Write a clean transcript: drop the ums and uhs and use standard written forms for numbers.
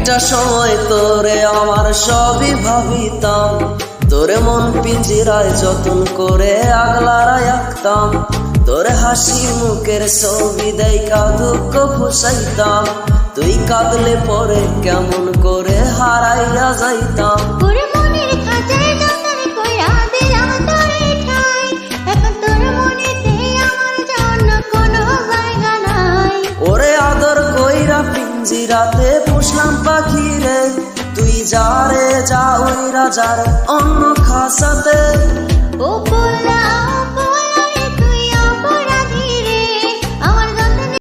একটা সময় তোরে আমার সবই ভাবিতাম, তোরে মন পিঞ্জিরায় যতন করে আগলারা রাখতাম, তোরে হাসি মুখের ছবি দেইখা দুঃখ ফুসাইতাম, তুই কাঁদলে পরে কেমন করে হারাইয়া যাইতাম। ওরে মনের খাঁচায় যতন কইরা দিলাম তোরে ঠাই, এখন তোর মনেতে আমার জন্য কোনো জায়গা নাই। ওরে আদর কইরা পিঞ্জিরাতে পুষলাম পাখি রে, তুই যা রে যা ওই রাজার অন্য খাসাতে। ও